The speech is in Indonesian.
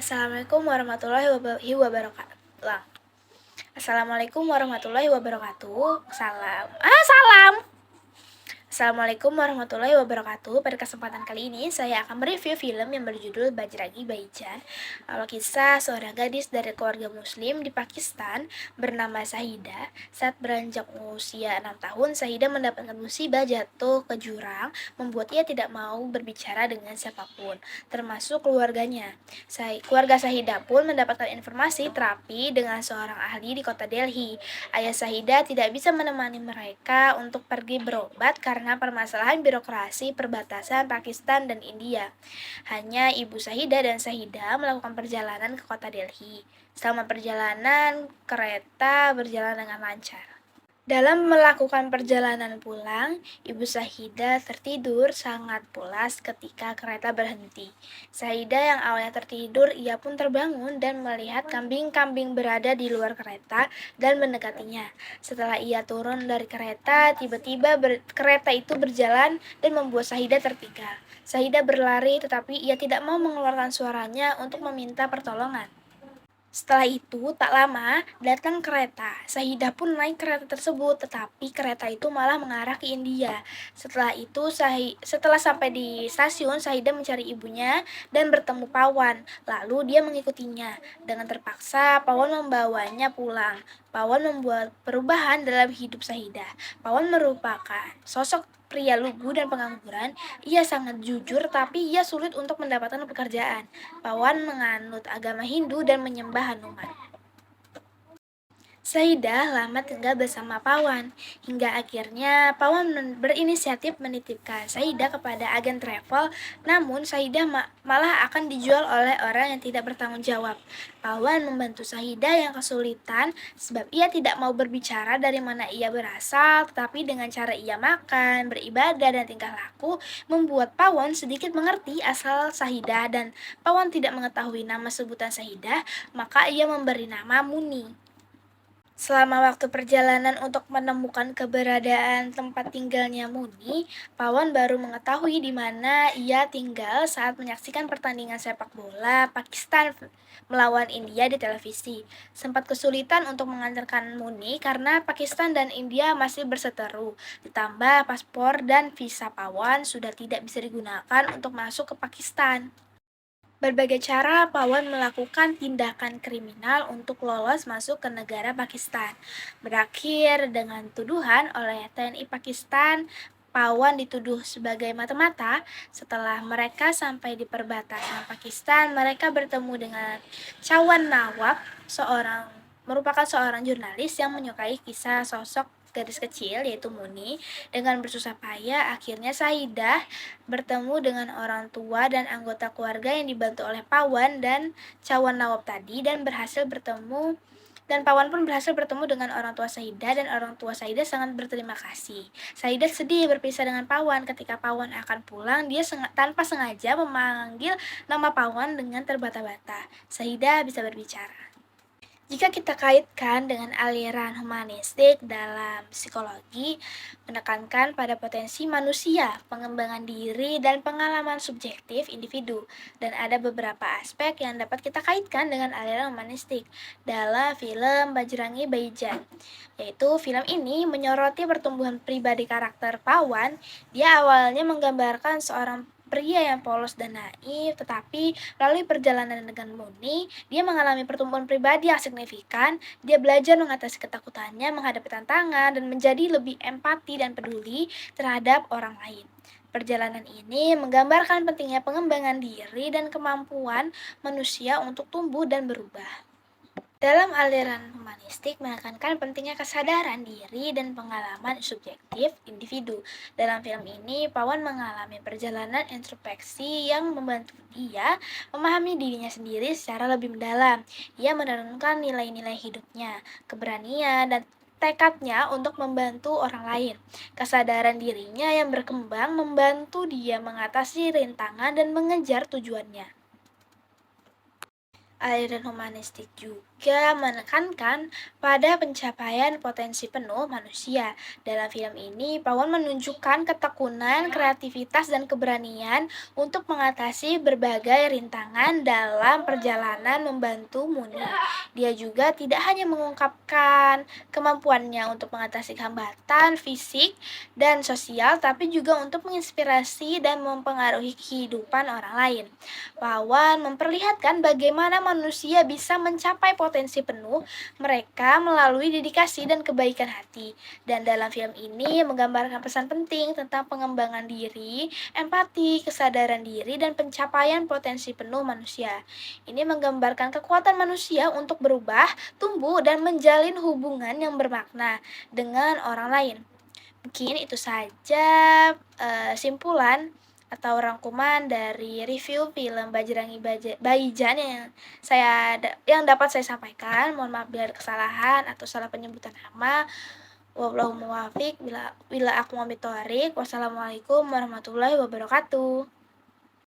Assalamualaikum warahmatullahi wabarakatuh. Assalamualaikum warahmatullahi wabarakatuh. Salam. Assalamualaikum warahmatullahi wabarakatuh. Pada kesempatan kali ini saya akan mereview film yang berjudul Bajrangi Bhaijaan. Kisah seorang gadis dari keluarga muslim di Pakistan bernama Sahida. Saat beranjak usia 6 tahun, Sahida mendapatkan musibah jatuh ke jurang, membuat ia tidak mau berbicara dengan siapapun, termasuk keluarganya. Keluarga Sahida pun mendapatkan informasi terapi dengan seorang ahli di kota Delhi. Ayah Sahida tidak bisa menemani mereka untuk pergi berobat karena permasalahan birokrasi perbatasan Pakistan dan India. Hanya ibu Sahida dan Sahida melakukan perjalanan ke kota Delhi. Selama perjalanan, kereta berjalan dengan lancar. Dalam melakukan perjalanan pulang, ibu Sahida tertidur sangat pulas ketika kereta berhenti. Sahida yang awalnya tertidur, ia pun terbangun dan melihat kambing-kambing berada di luar kereta dan mendekatinya. Setelah ia turun dari kereta, tiba-tiba kereta itu berjalan dan membuat Sahida tertinggal. Sahida berlari, tetapi ia tidak mau mengeluarkan suaranya untuk meminta pertolongan. Setelah itu, tak lama, datang kereta. Sahida pun naik kereta tersebut, tetapi kereta itu malah mengarah ke India. Setelah sampai di stasiun, Sahida mencari ibunya dan bertemu Pawan. Lalu dia mengikutinya. Dengan terpaksa, Pawan membawanya pulang. Pawan membuat perubahan dalam hidup Sahida. Pawan merupakan sosok pria lugu dan pengangguran. Ia sangat jujur, tapi ia sulit untuk mendapatkan pekerjaan. Pawan menganut agama Hindu dan menyembah Hanuman. Sahida lama tinggal bersama Pawan, hingga akhirnya Pawan berinisiatif menitipkan Sahida kepada agen travel, namun Sahida malah akan dijual oleh orang yang tidak bertanggung jawab. Pawan membantu Sahida yang kesulitan sebab ia tidak mau berbicara dari mana ia berasal, tetapi dengan cara ia makan, beribadah, dan tingkah laku membuat Pawan sedikit mengerti asal Sahida, dan Pawan tidak mengetahui nama sebutan Sahida, maka ia memberi nama Muni. Selama waktu perjalanan untuk menemukan keberadaan tempat tinggalnya Muni, Pawan baru mengetahui di mana ia tinggal saat menyaksikan pertandingan sepak bola Pakistan melawan India di televisi. Sempat kesulitan untuk mengantarkan Muni karena Pakistan dan India masih berseteru. Ditambah paspor dan visa Pawan sudah tidak bisa digunakan untuk masuk ke Pakistan. Berbagai cara Pawan melakukan tindakan kriminal untuk lolos masuk ke negara Pakistan. Berakhir dengan tuduhan oleh TNI Pakistan, Pawan dituduh sebagai mata-mata. Setelah mereka sampai di perbatasan Pakistan, mereka bertemu dengan Chawan Nawab, merupakan seorang jurnalis yang menyukai kisah sosok gadis kecil yaitu Muni. Dengan bersusah payah, akhirnya Saidah bertemu dengan orang tua dan anggota keluarga yang dibantu oleh Pawan dan Cawan Nawab tadi, dan Pawan pun berhasil bertemu dengan orang tua Saidah, dan orang tua Saidah sangat berterima kasih. Saidah sedih berpisah dengan Pawan. Ketika Pawan akan pulang, dia tanpa sengaja memanggil nama Pawan dengan terbata-bata. Saidah bisa berbicara. Jika kita kaitkan dengan aliran humanistik dalam psikologi, menekankan pada potensi manusia, pengembangan diri, dan pengalaman subjektif individu. Dan ada beberapa aspek yang dapat kita kaitkan dengan aliran humanistik dalam film Bajrangi Bhaijaan. Yaitu film ini menyoroti pertumbuhan pribadi karakter Pawan. Dia awalnya menggambarkan seorang pria yang polos dan naif, tetapi melalui perjalanan dengan Muni, dia mengalami pertumbuhan pribadi yang signifikan. Dia belajar mengatasi ketakutannya, menghadapi tantangan, dan menjadi lebih empati dan peduli terhadap orang lain. Perjalanan ini menggambarkan pentingnya pengembangan diri dan kemampuan manusia untuk tumbuh dan berubah. Dalam aliran humanistik menekankan pentingnya kesadaran diri dan pengalaman subjektif individu. Dalam film ini, Pawan mengalami perjalanan introspeksi yang membantu dia memahami dirinya sendiri secara lebih mendalam. Ia menurunkan nilai-nilai hidupnya, keberanian, dan tekadnya untuk membantu orang lain. Kesadaran dirinya yang berkembang membantu dia mengatasi rintangan dan mengejar tujuannya. Aliran humanistik juga menekankan pada pencapaian potensi penuh manusia. Dalam film ini, Pawon menunjukkan ketekunan, kreativitas, dan keberanian untuk mengatasi berbagai rintangan dalam perjalanan membantu Muni. Dia juga tidak hanya mengungkapkan kemampuannya untuk mengatasi hambatan fisik dan sosial, tapi juga untuk menginspirasi dan mempengaruhi kehidupan orang lain. Pawon memperlihatkan bagaimana manusia bisa mencapai potensi penuh mereka melalui dedikasi dan kebaikan hati. Dan dalam film ini menggambarkan pesan penting tentang pengembangan diri, empati, kesadaran diri, dan pencapaian potensi penuh manusia. Ini menggambarkan kekuatan manusia untuk berubah, tumbuh, dan menjalin hubungan yang bermakna dengan orang lain. Mungkin itu saja simpulan atau rangkuman dari review film Bajrangi Baijan yang dapat saya sampaikan. Mohon maaf bila ada kesalahan atau salah penyebutan nama. Wallahul muwaffiq, bila aku mau thorik. Wassalamualaikum warahmatullahi wabarakatuh.